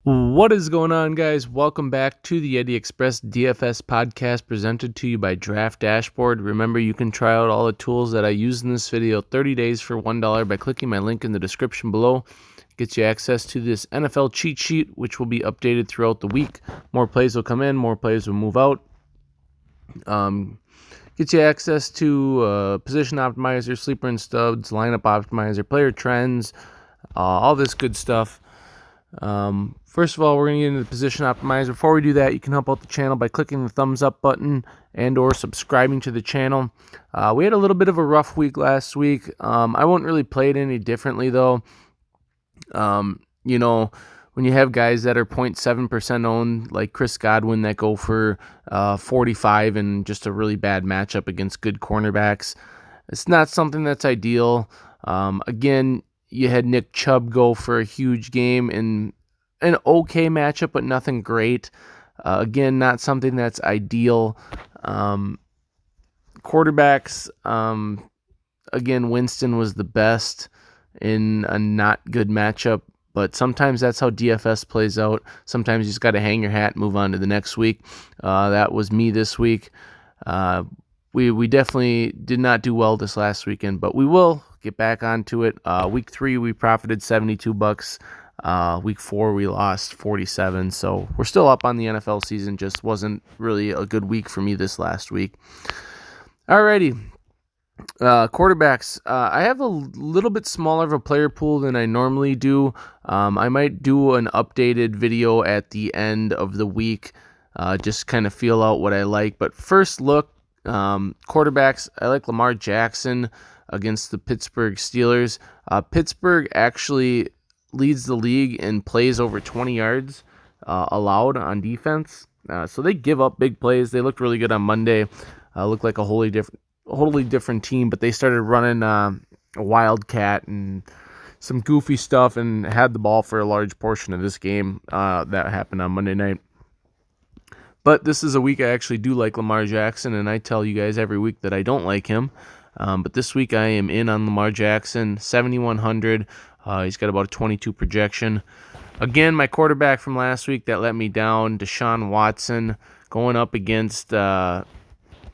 What is going on, guys? Welcome back to the Eddie Express DFS podcast presented to you by Draft Dashboard. Remember, you can try out all the tools that I use in this video 30 days for $1 by clicking my link in the description below. It gets you access to this NFL cheat sheet, which will be updated throughout the week. More plays will come in, more plays will move out. Gets you access to position optimizer, sleeper and studs, lineup optimizer, player trends, all this good stuff. First of all, we're going to get into the position optimizer. Before we do that, you can help out the channel by clicking the thumbs up button and or subscribing to the channel. We had a little bit of a rough week last week. I won't really play it any differently, though. When you have guys that are 0.7% owned, like Chris Godwin, that go for 45 and just a really bad matchup against good cornerbacks, it's not something that's ideal. Again, you had Nick Chubb go for a huge game in an okay matchup, but nothing great. Again, not something that's ideal. Quarterbacks, again, Winston was the best in a not good matchup, but sometimes that's how DFS plays out. Sometimes you just got to hang your hat and move on to the next week. That was me this week. We definitely did not do well this last weekend, but we will get back onto it. Week 3, we profited $72. Week 4, we lost 47. So we're still up on the NFL season. Just wasn't really a good week for me this last week. Alrighty. Quarterbacks. I have a little bit smaller of a player pool than I normally do. I might do an updated video at the end of the week. Just kind of feel out what I like. But first look, quarterbacks, I like Lamar Jackson against the Pittsburgh Steelers. Pittsburgh actually leads the league in plays over 20 yards allowed on defense. So they give up big plays. They looked really good on Monday. Looked like a totally different team, but they started running a wildcat and some goofy stuff and had the ball for a large portion of this game. That happened on Monday night. But this is a week I actually do like Lamar Jackson, and I tell you guys every week that I don't like him. But this week I am in on Lamar Jackson, 7,100. He's got about a 22 projection. Again, my quarterback from last week that let me down, Deshaun Watson, going up against, I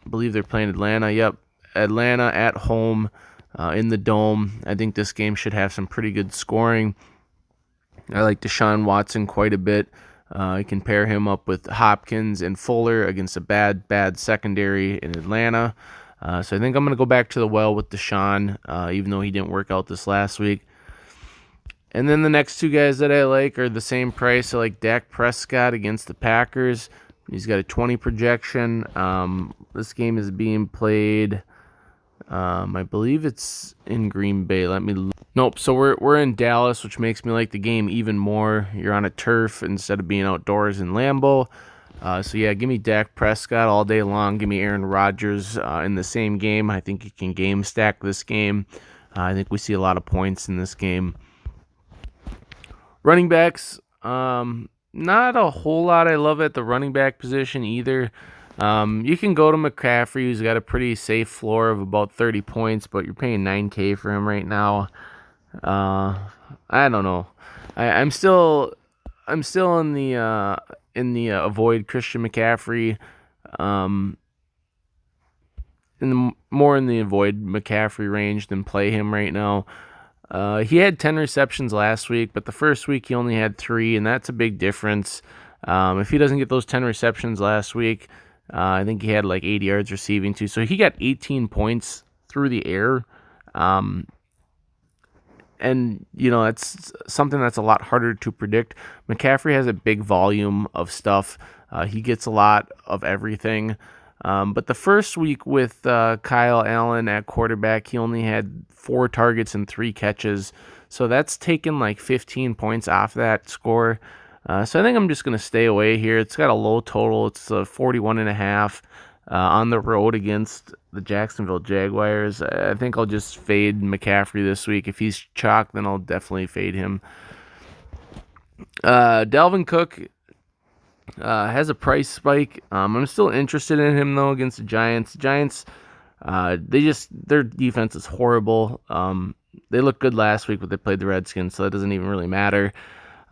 believe they're playing Atlanta. Yep, Atlanta at home in the Dome. I think this game should have some pretty good scoring. I like Deshaun Watson quite a bit. I can pair him up with Hopkins and Fuller against a bad secondary in Atlanta. So I think I'm going to go back to the well with Deshaun, even though he didn't work out this last week. And then the next two guys that I like are the same price. I like Dak Prescott against the Packers. He's got a 20 projection. This game is being played, I believe it's in Green Bay. Nope, so we're in Dallas, which makes me like the game even more. You're on a turf instead of being outdoors in Lambeau. So yeah, give me Dak Prescott all day long. Give me Aaron Rodgers in the same game. I think you can game stack this game. I think we see a lot of points in this game. Running backs, not a whole lot I love at the running back position either. You can go to McCaffrey, who's got a pretty safe floor of about 30 points, but you're paying $9K for him right now. I don't know. I'm still in the avoid Christian McCaffrey. More in the avoid McCaffrey range than play him right now. He had 10 receptions last week, but the first week he only had 3, and that's a big difference. If he doesn't get those 10 receptions last week, I think he had like 80 yards receiving too. So he got 18 points through the air. And, that's something that's a lot harder to predict. McCaffrey has a big volume of stuff. He gets a lot of everything. But the first week with Kyle Allen at quarterback, he only had 4 targets and 3 catches. So that's taken like 15 points off that score. So I think I'm just going to stay away here. It's got a low total. It's 41.5 on the road against the Jacksonville Jaguars. I think I'll just fade McCaffrey this week. If he's chalk, then I'll definitely fade him. Dalvin Cook has a price spike. I'm still interested in him, though, against the Giants. Giants, their defense is horrible. They looked good last week, but they played the Redskins, so that doesn't even really matter.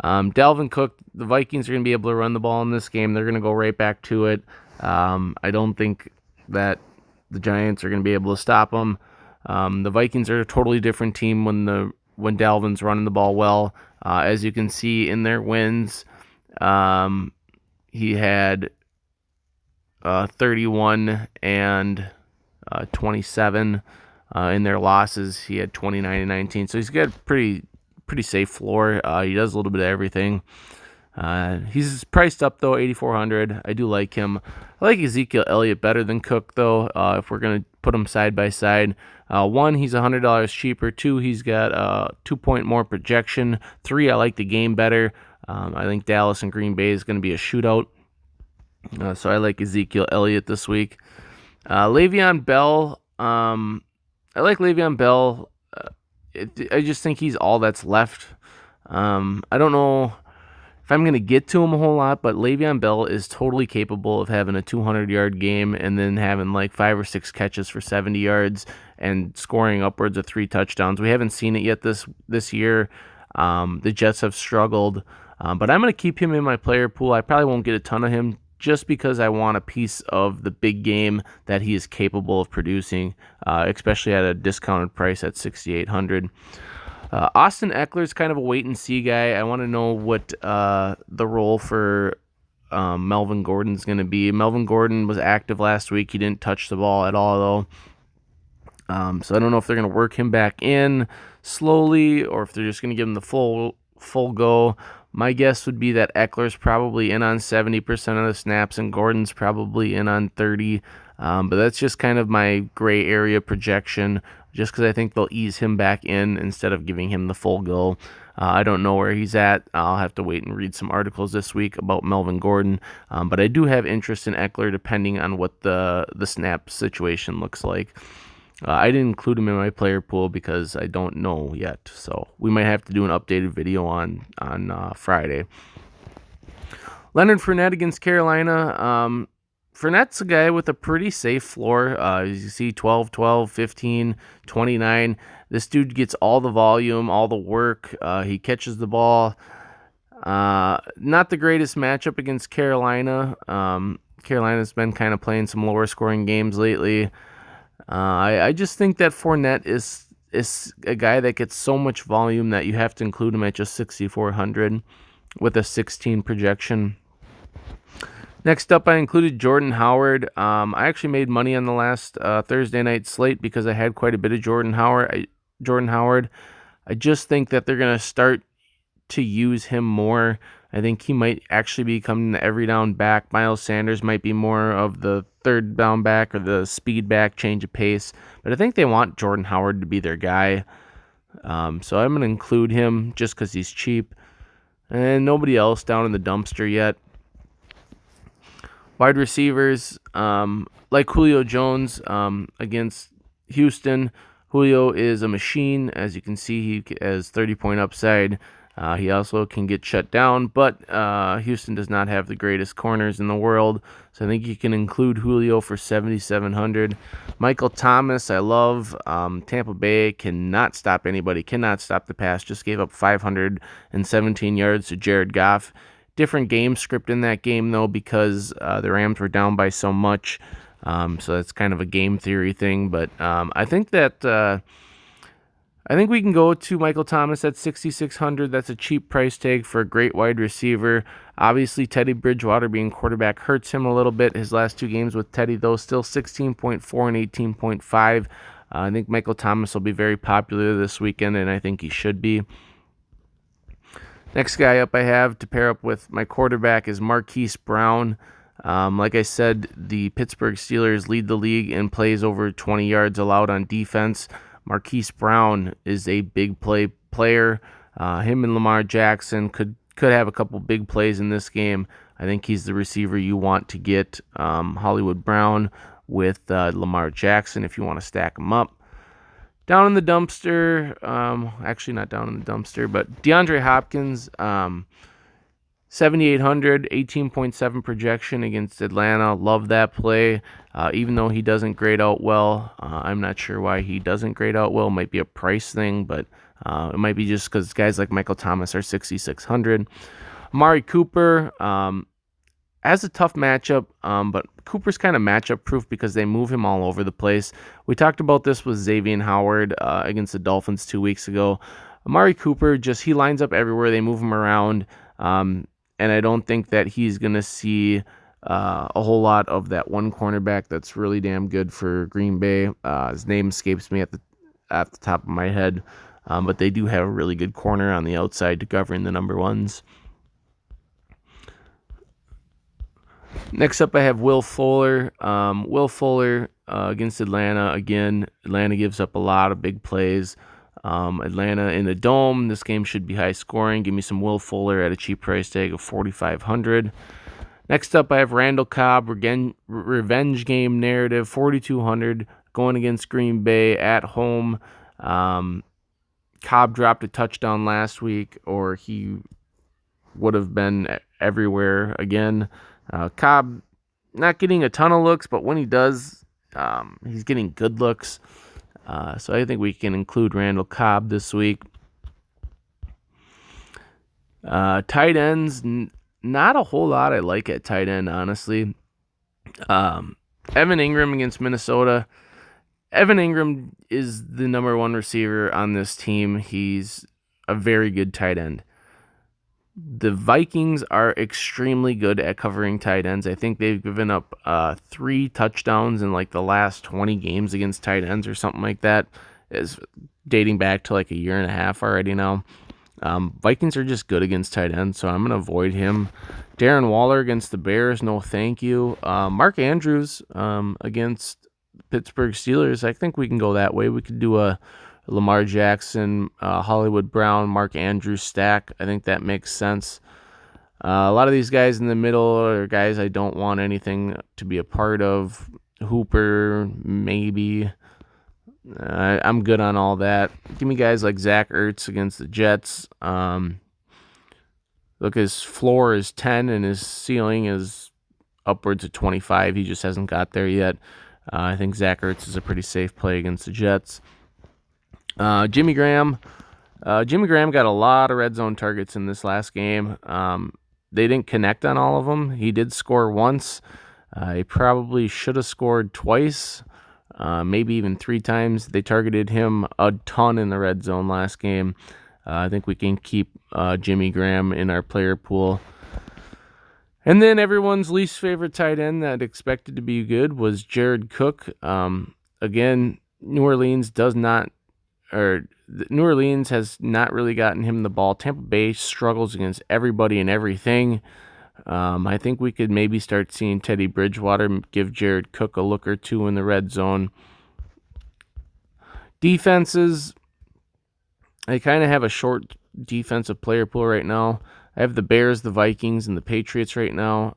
Dalvin Cook, the Vikings are going to be able to run the ball in this game. They're going to go right back to it. I don't think that the Giants are going to be able to stop them. The Vikings are a totally different team when Dalvin's running the ball well. As you can see in their wins, he had 31 and 27. In their losses, he had 29 and 19. So he's got a pretty safe floor. He does a little bit of everything. He's priced up though, 8,400. I do like him. I like Ezekiel Elliott better than Cook though. If we're gonna put them side by side, one, he's $100 cheaper. Two, he's got 2 point more projection. Three, I like the game better. I think Dallas and Green Bay is going to be a shootout. So I like Ezekiel Elliott this week. Le'Veon Bell. I like Le'Veon Bell. I just think he's all that's left. I don't know if I'm going to get to him a whole lot, but Le'Veon Bell is totally capable of having a 200-yard game and then having like 5 or 6 catches for 70 yards and scoring upwards of 3 touchdowns. We haven't seen it yet this year. The Jets have struggled, but I'm going to keep him in my player pool. I probably won't get a ton of him, just because I want a piece of the big game that he is capable of producing, especially at a discounted price at $6,800. Austin Eckler is kind of a wait-and-see guy. I want to know what the role for Melvin Gordon is going to be. Melvin Gordon was active last week. He didn't touch the ball at all, though. So I don't know if they're going to work him back in slowly or if they're just going to give him the full go. My guess would be that Eckler's probably in on 70% of the snaps and Gordon's probably in on 30%. But that's just kind of my gray area projection, just because I think they'll ease him back in instead of giving him the full go. I don't know where he's at. I'll have to wait and read some articles this week about Melvin Gordon. But I do have interest in Eckler depending on what the snap situation looks like. I didn't include him in my player pool because I don't know yet. So we might have to do an updated video on Friday. Leonard Fournette against Carolina. Fournette's a guy with a pretty safe floor. As you see, 12, 12, 15, 29. This dude gets all the volume, all the work. He catches the ball. Not the greatest matchup against Carolina. Carolina's been kind of playing some lower scoring games lately. I just think that Fournette is a guy that gets so much volume that you have to include him at just 6,400 with a 16 projection. Next up, I included Jordan Howard. I actually made money on the last Thursday night slate because I had quite a bit of Jordan Howard. I just think that they're going to start to use him more. I think he might actually be becoming the every down back. Miles Sanders might be more of the third down back or the speed back, change of pace. But I think they want Jordan Howard to be their guy. So I'm going to include him just because he's cheap. And nobody else down in the dumpster yet. Wide receivers, like Julio Jones against Houston. Julio is a machine. As you can see, he has 30-point upside. He also can get shut down, but Houston does not have the greatest corners in the world, so I think you can include Julio for 7,700. Michael Thomas, I love. Tampa Bay cannot stop anybody, cannot stop the pass. Just gave up 517 yards to Jared Goff. Different game script in that game, though, because the Rams were down by so much, so that's kind of a game theory thing, but I think that... I think we can go to Michael Thomas at 6,600. That's a cheap price tag for a great wide receiver. Obviously, Teddy Bridgewater being quarterback hurts him a little bit. His last 2 games with Teddy, though, still 16.4 and 18.5. I think Michael Thomas will be very popular this weekend, and I think he should be. Next guy up I have to pair up with my quarterback is Marquise Brown. Like I said, the Pittsburgh Steelers lead the league in plays over 20 yards allowed on defense. Marquise Brown is a big player. Him and Lamar Jackson could have a couple big plays in this game. I think he's the receiver you want to get. Hollywood Brown with Lamar Jackson if you want to stack them up. Down in the dumpster, actually not down in the dumpster, but DeAndre Hopkins, 7,800, 18.7 projection against Atlanta. Love that play. Even though he doesn't grade out well, I'm not sure why he doesn't grade out well. Might be a price thing, but It might be just because guys like Michael Thomas are 6,600. Amari Cooper has a tough matchup, but Cooper's kind of matchup proof because they move him all over the place. We talked about this with Xavier Howard against the Dolphins 2 weeks ago. Amari Cooper, he lines up everywhere. They move him around, and I don't think that he's going to see a whole lot of that one cornerback that's really damn good for Green Bay. His name escapes me at the top of my head, but they do have a really good corner on the outside to covering the number ones. Next up, I have Will Fuller. Will Fuller against Atlanta. Again, Atlanta gives up a lot of big plays. Atlanta in the Dome. This game should be high scoring. Give me some Will Fuller at a cheap price tag of $4,500. Next up, I have Randall Cobb. Revenge game narrative, $4,200 going against Green Bay at home. Cobb dropped a touchdown last week, or he would have been everywhere again. Cobb not getting a ton of looks, but when he does, he's getting good looks. So I think we can include Randall Cobb this week. Tight ends, not a whole lot I like at tight end, honestly. Evan Ingram against Minnesota. Evan Ingram is the number one receiver on this team. He's a very good tight end. The Vikings are extremely good at covering tight ends. I think they've given up 3 touchdowns in like the last 20 games against tight ends or something like that. Is dating back to like a year and a half already now. Vikings are just good against tight ends, so I'm going to avoid him. Darren Waller against the Bears, no thank you. Mark Andrews against the Pittsburgh Steelers, I think we can go that way. We could do a Lamar Jackson, Hollywood Brown, Mark Andrews stack. I think that makes sense. A lot of these guys in the middle are guys I don't want anything to be a part of. Hooper, maybe. I'm good on all that. Give me guys like Zach Ertz against the Jets. Look, his floor is 10 and his ceiling is upwards of 25. He just hasn't got there yet. I think Zach Ertz is a pretty safe play against the Jets. Jimmy Graham. Jimmy Graham got a lot of red zone targets in this last game. They didn't connect on all of them. He did score once. He probably should have scored twice, maybe even 3 times. They targeted him a ton in the red zone last game. I think we can keep Jimmy Graham in our player pool. And then everyone's least favorite tight end that expected to be good was Jared Cook. Again, New Orleans has not really gotten him the ball. Tampa Bay struggles against everybody and everything. I think we could maybe start seeing Teddy Bridgewater give Jared Cook a look or two in the red zone. Defenses, I kind of have a short defensive player pool right now. I have the Bears, the Vikings, and the Patriots right now.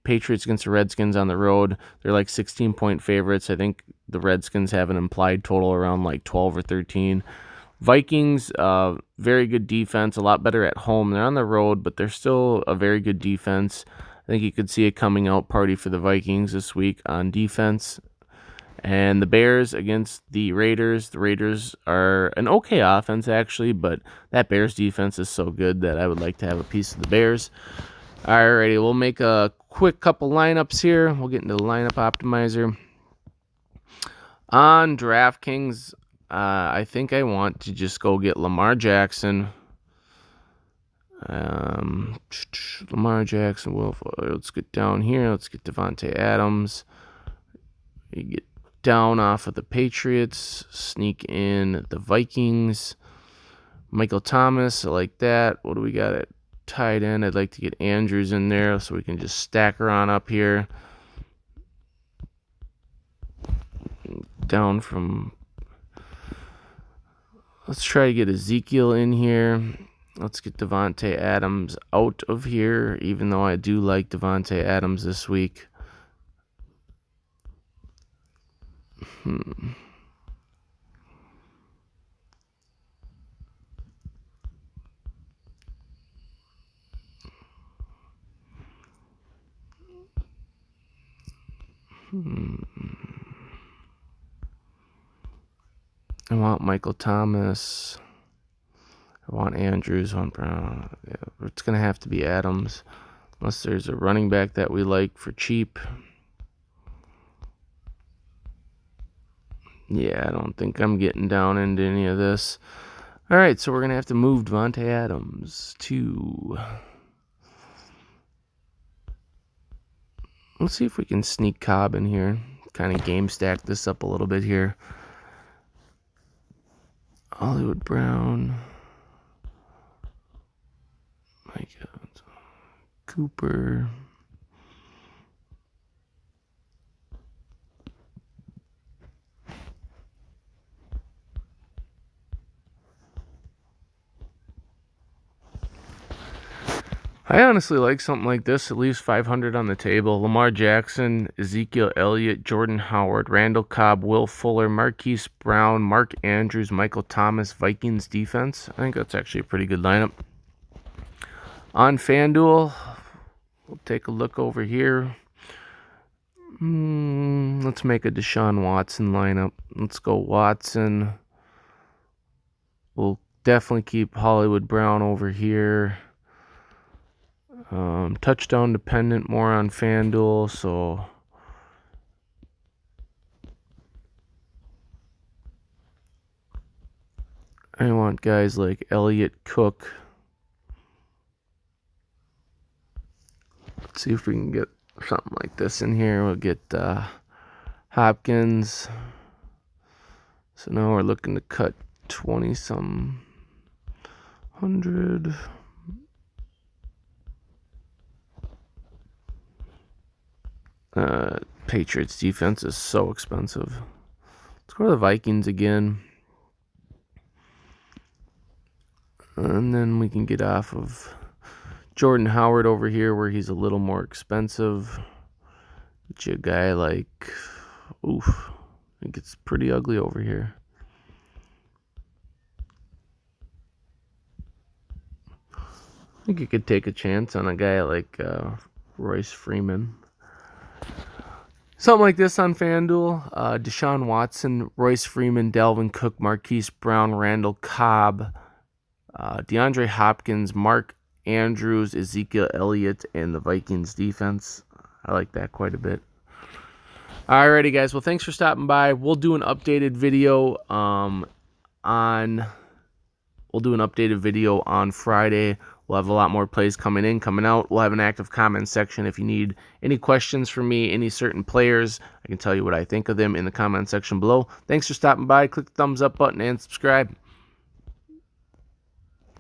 Patriots against the Redskins on the road. They're like 16-point favorites. I think the Redskins have an implied total around like 12 or 13. Vikings, very good defense, a lot better at home. They're on the road, but they're still a very good defense. I think you could see a coming out party for the Vikings this week on defense. And the Bears against the Raiders. The Raiders are an okay offense, actually, but that Bears defense is so good that I would like to have a piece of the Bears. Alrighty, we'll make a quick couple lineups here. We'll get into the lineup optimizer. On DraftKings, I think I want to just go get Lamar Jackson. Lamar Jackson. Let's get down here. Let's get Devontae Adams. You get down off of the Patriots. Sneak in the Vikings. Michael Thomas. I like that. What do we got at tight end? I'd like to get Andrews in there so we can just stack her on up here. Down from... Let's try to get Ezekiel in here. Let's get Devontae Adams out of here, even though I do like Devontae Adams this week. I want Michael Thomas. I want Andrews, I want Brown. Yeah, it's going to have to be Adams, unless there's a running back that we like for cheap. Yeah, I don't think I'm getting down into any of this. All right, so we're going to have to move Devontae Adams to... Let's see if we can sneak Cobb in here. Kind of game stack this up a little bit here. Hollywood Brown. Mike Cooper. I honestly like something like this. It leaves 500 on the table. Lamar Jackson, Ezekiel Elliott, Jordan Howard, Randall Cobb, Will Fuller, Marquise Brown, Mark Andrews, Michael Thomas, Vikings defense. I think that's actually a pretty good lineup. On FanDuel, we'll take a look over here. Let's make a Deshaun Watson lineup. Let's go Watson. We'll definitely keep Hollywood Brown over here. Touchdown dependent more on FanDuel, so I want guys like Elliott, Cook. Let's see if we can get something like this in here. We'll get Hopkins. So now we're looking to cut 20-some hundred. Patriots defense is so expensive. Let's go to the Vikings again. And then we can get off of Jordan Howard over here where he's a little more expensive. Get you a guy like, oof, it gets pretty ugly over here. I think you could take a chance on a guy like Royce Freeman. Something like this on FanDuel. Deshaun Watson, Royce Freeman, Dalvin Cook, Marquise Brown, Randall Cobb, DeAndre Hopkins, Mark Andrews, Ezekiel Elliott, and the Vikings defense. I like that quite a bit. Alrighty, guys. Well, thanks for stopping by. We'll do an updated video on Friday. We'll have a lot more plays coming in, coming out. We'll have an active comment section. If you need any questions from me, any certain players, I can tell you what I think of them in the comment section below. Thanks for stopping by. Click the thumbs up button and subscribe.